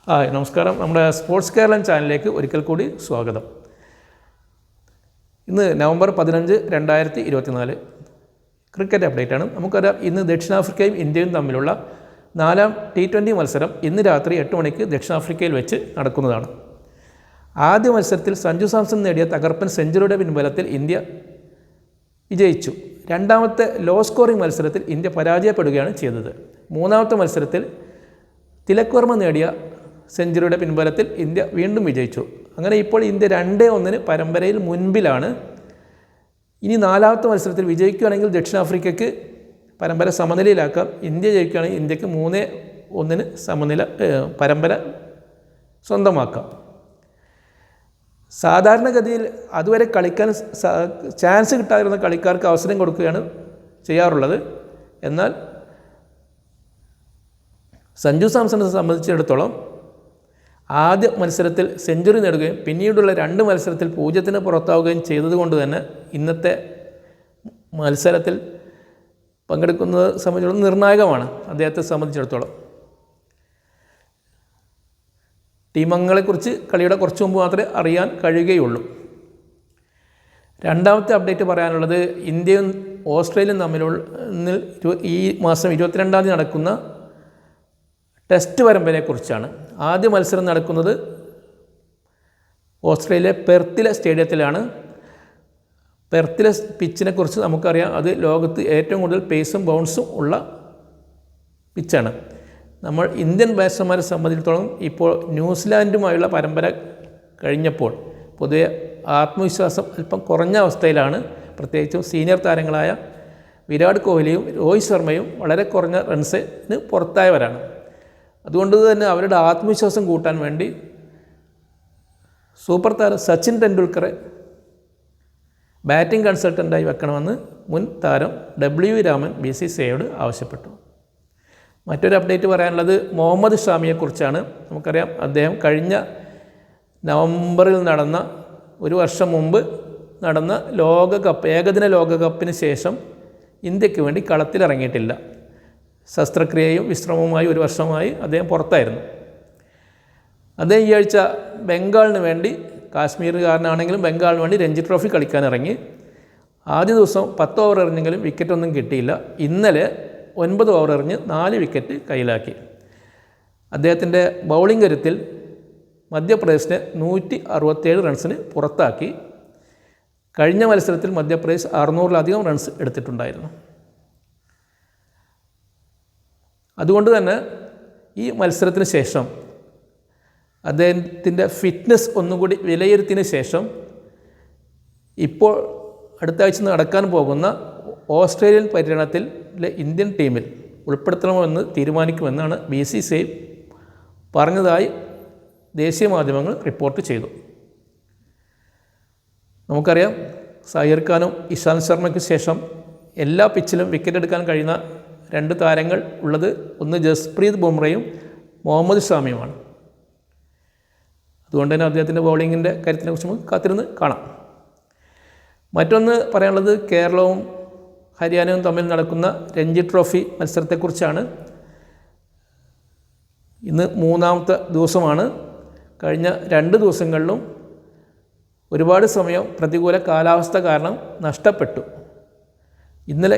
Hi നമസ്കാരം. നമ്മുടെ sports Keralam ചാനലിലേക്ക് ഒരിക്കൽ കൂടി സ്വാഗതം. ഇന്ന് നവംബർ 15, 2024 ക്രിക്കറ്റ് അപ്ഡേറ്റാണ്. നമുക്കറിയാം, ഇന്ന് ദക്ഷിണാഫ്രിക്കയും ഇന്ത്യയും തമ്മിലുള്ള 4ാം T20 മത്സരം ഇന്ന് രാത്രി 8 മണിക്ക് ദക്ഷിണാഫ്രിക്കയിൽ വെച്ച് നടക്കുന്നതാണ്. ആദ്യ മത്സരത്തിൽ സഞ്ജു സാംസൺ നേടിയ തകർപ്പൻ സെഞ്ചുറിയുടെ പിൻബലത്തിൽ ഇന്ത്യ വിജയിച്ചു. രണ്ടാമത്തെ ലോ സ്കോറിംഗ് മത്സരത്തിൽ ഇന്ത്യ പരാജയപ്പെടുകയാണ് ചെയ്തത്. മൂന്നാമത്തെ മത്സരത്തിൽ തിലക് വർമ്മ നേടിയ സെഞ്ചുറിയുടെ പിൻബലത്തിൽ ഇന്ത്യ വീണ്ടും വിജയിച്ചു. അങ്ങനെ ഇപ്പോൾ ഇന്ത്യ 2-1 പരമ്പരയിൽ മുൻപിലാണ്. ഇനി 4ാമത്തെ മത്സരത്തിൽ വിജയിക്കുകയാണെങ്കിൽ ദക്ഷിണാഫ്രിക്കയ്ക്ക് പരമ്പര സമനിലയിലാക്കാം. ഇന്ത്യ ജയിക്കുകയാണെങ്കിൽ ഇന്ത്യക്ക് 3-1 സമനില പരമ്പര സ്വന്തമാക്കാം. സാധാരണഗതിയിൽ അതുവരെ കളിക്കാൻ ചാൻസ് കിട്ടാതിരുന്ന കളിക്കാർക്ക് അവസരം കൊടുക്കുകയാണ് ചെയ്യാറുള്ളത്. എന്നാൽ സഞ്ജു സാംസണെ സംബന്ധിച്ചിടത്തോളം ആദ്യ മത്സരത്തിൽ സെഞ്ചുറി നേടുകയും പിന്നീടുള്ള 2 മത്സരത്തിൽ 0-ന് പുറത്താവുകയും ചെയ്തതുകൊണ്ട് തന്നെ ഇന്നത്തെ മത്സരത്തിൽ പങ്കെടുക്കുന്നത് സംബന്ധിച്ചിടത്തോളം നിർണായകമാണ് അദ്ദേഹത്തെ സംബന്ധിച്ചിടത്തോളം. ടീമംഗങ്ങളെക്കുറിച്ച് കളിയുടെ കുറച്ച് മുമ്പ് മാത്രമേ അറിയാൻ കഴിയുകയുള്ളൂ. രണ്ടാമത്തെ അപ്ഡേറ്റ് പറയാനുള്ളത് ഇന്ത്യയും ഓസ്ട്രേലിയയും തമ്മിലുള്ള ഈ മാസം 22-ാം തീയതി നടക്കുന്ന ടെസ്റ്റ് പരമ്പരയെക്കുറിച്ചാണ്. ആദ്യ മത്സരം നടക്കുന്നത് ഓസ്ട്രേലിയ പെർത്തിലെ സ്റ്റേഡിയത്തിലാണ്. പെർത്തിലെ പിച്ചിനെ കുറിച്ച് നമുക്കറിയാം, അത് ലോകത്ത് ഏറ്റവും കൂടുതൽ പേസും ബൗൺസും ഉള്ള പിച്ചാണ്. നമ്മൾ ഇന്ത്യൻ ബാറ്റ്സ്മാരെ സംബന്ധിച്ചിടത്തോളം ഇപ്പോൾ ന്യൂസിലാൻഡുമായുള്ള പരമ്പര കഴിഞ്ഞപ്പോൾ പൊതുവെ ആത്മവിശ്വാസം അല്പം കുറഞ്ഞ അവസ്ഥയിലാണ്. പ്രത്യേകിച്ചും സീനിയർ താരങ്ങളായ വിരാട് കോഹ്ലിയും രോഹിത് ശർമ്മയും വളരെ കുറഞ്ഞ റൺസിന് പുറത്തായവരാണ്. അതുകൊണ്ട് തന്നെ അവരുടെ ആത്മവിശ്വാസം കൂട്ടാൻ വേണ്ടി സൂപ്പർ താരം സച്ചിൻ ടെണ്ടുൽക്കറെ ബാറ്റിംഗ് കൺസൾട്ടൻ്റായി വെക്കണമെന്ന് മുൻ താരം W രാമൻ BCCIയോട് ആവശ്യപ്പെട്ടു. മറ്റൊരു അപ്ഡേറ്റ് പറയാനുള്ളത് മുഹമ്മദ് ഷാമിയെക്കുറിച്ചാണ്. നമുക്കറിയാം, അദ്ദേഹം കഴിഞ്ഞ നവംബറിൽ നടന്ന, ഒരു വർഷം മുമ്പ് നടന്ന ലോകകപ്പ്, ഏകദിന ലോകകപ്പിന് ശേഷം ഇന്ത്യക്ക് വേണ്ടി കളത്തിലിറങ്ങിയിട്ടില്ല. ശസ്ത്രക്രിയയും വിശ്രമവുമായി 1 വർഷമായി അദ്ദേഹം പുറത്തായിരുന്നു. അദ്ദേഹം ഈ ആഴ്ച ബംഗാളിന് വേണ്ടി, കാശ്മീരുകാരനാണെങ്കിലും ബംഗാളിന് വേണ്ടി രഞ്ജി ട്രോഫി കളിക്കാനിറങ്ങി. ആദ്യ ദിവസം 10 ഓവർ എറിഞ്ഞെങ്കിലും വിക്കറ്റൊന്നും കിട്ടിയില്ല. ഇന്നലെ 9 ഓവർ എറിഞ്ഞ് 4 വിക്കറ്റ് കയ്യിലാക്കി. അദ്ദേഹത്തിൻ്റെ ബൗളിംഗ് കരുത്തിൽ മധ്യപ്രദേശിനെ 167 റൺസിന് പുറത്താക്കി. കഴിഞ്ഞ മത്സരത്തിൽ മധ്യപ്രദേശ് 600-ലധികം റൺസ് എടുത്തിട്ടുണ്ടായിരുന്നു. അതുകൊണ്ട് തന്നെ ഈ മത്സരത്തിന് ശേഷം അദ്ദേഹത്തിൻ്റെ ഫിറ്റ്നസ് ഒന്നുകൂടി വിലയിരുത്തിയതിന് ശേഷം ഇപ്പോൾ അടുത്ത ആഴ്ച നടക്കാൻ പോകുന്ന ഓസ്ട്രേലിയൻ പര്യടനത്തിലെ ഇന്ത്യൻ ടീമിൽ ഉൾപ്പെടുത്തണമെന്ന് തീരുമാനിക്കുമെന്നാണ് BCCI പറഞ്ഞതായി ദേശീയ മാധ്യമങ്ങൾ റിപ്പോർട്ട് ചെയ്തു. നമുക്കറിയാം, സഹീർ ഖാനും ഇഷാന്ത് ശർമ്മയ്ക്ക് ശേഷം എല്ലാ പിച്ചിലും വിക്കറ്റ് എടുക്കാൻ കഴിയുന്ന 2 താരങ്ങൾ ഉള്ളത് ഒന്ന് ജസ്പ്രീത് ബുംറയും മുഹമ്മദ് ഷാമിയുമാണ്. അതുകൊണ്ട് തന്നെ അദ്ദേഹത്തിൻ്റെ ബൗളിങ്ങിൻ്റെ കാര്യത്തിനെ കുറിച്ച് നമുക്ക് കാത്തിരുന്ന് കാണാം. മറ്റൊന്ന് പറയാനുള്ളത് കേരളവും ഹരിയാനയും തമ്മിൽ നടക്കുന്ന രഞ്ജി ട്രോഫി മത്സരത്തെക്കുറിച്ചാണ്. ഇന്ന് 3ാമത്തെ ദിവസമാണ്. കഴിഞ്ഞ 2 ദിവസങ്ങളിലും ഒരുപാട് സമയം പ്രതികൂല കാലാവസ്ഥ കാരണം നഷ്ടപ്പെട്ടു. ഇന്നലെ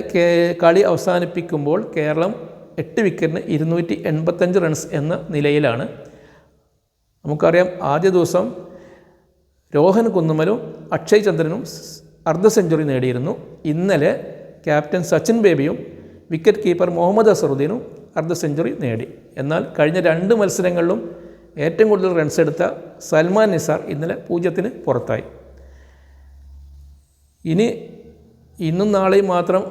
കളി അവസാനിപ്പിക്കുമ്പോൾ കേരളം 8 വിക്കറ്റിന് 285 റൺസ് എന്ന നിലയിലാണ്. നമുക്കറിയാം, ആദ്യ ദിവസം രോഹൻ കുന്നുമലും അക്ഷയ് ചന്ദ്രനും അർദ്ധ സെഞ്ചുറി നേടിയിരുന്നു. ഇന്നലെ ക്യാപ്റ്റൻ സച്ചിൻ ബേബിയും വിക്കറ്റ് കീപ്പർ മുഹമ്മദ് അസറുദ്ദീനും അർദ്ധ സെഞ്ചുറി നേടി. എന്നാൽ കഴിഞ്ഞ 2 മത്സരങ്ങളിലും ഏറ്റവും കൂടുതൽ റൺസ് എടുത്ത സൽമാൻ നിസാർ ഇന്നലെ 0-ന് പുറത്തായി. ഇന്നും നാളെയും മാത്രം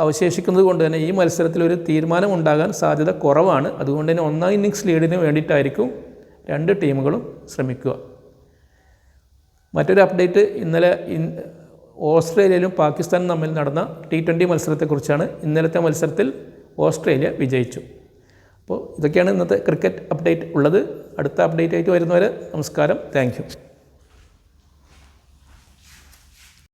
അവശേഷിക്കുന്നത് കൊണ്ട് തന്നെ ഈ മത്സരത്തിൽ ഒരു തീരുമാനമുണ്ടാകാൻ സാധ്യത കുറവാണ്. അതുകൊണ്ട് തന്നെ 1ാം ഇന്നിങ്സ് ലീഡിന് വേണ്ടിയിട്ടായിരിക്കും 2 ടീമുകളും ശ്രമിക്കുക. മറ്റൊരു അപ്ഡേറ്റ്, ഇന്നലെ ഓസ്ട്രേലിയയിലും പാകിസ്ഥാനും തമ്മിൽ നടന്ന T20 മത്സരത്തെക്കുറിച്ചാണ്. ഇന്നലത്തെ മത്സരത്തിൽ ഓസ്ട്രേലിയ വിജയിച്ചു. അപ്പോൾ ഇതൊക്കെയാണ് ഇന്നത്തെ ക്രിക്കറ്റ് അപ്ഡേറ്റ് ഉള്ളത്. അടുത്ത അപ്ഡേറ്റ് ആയിട്ട് വരുന്നവരെ നമസ്കാരം. Thank you.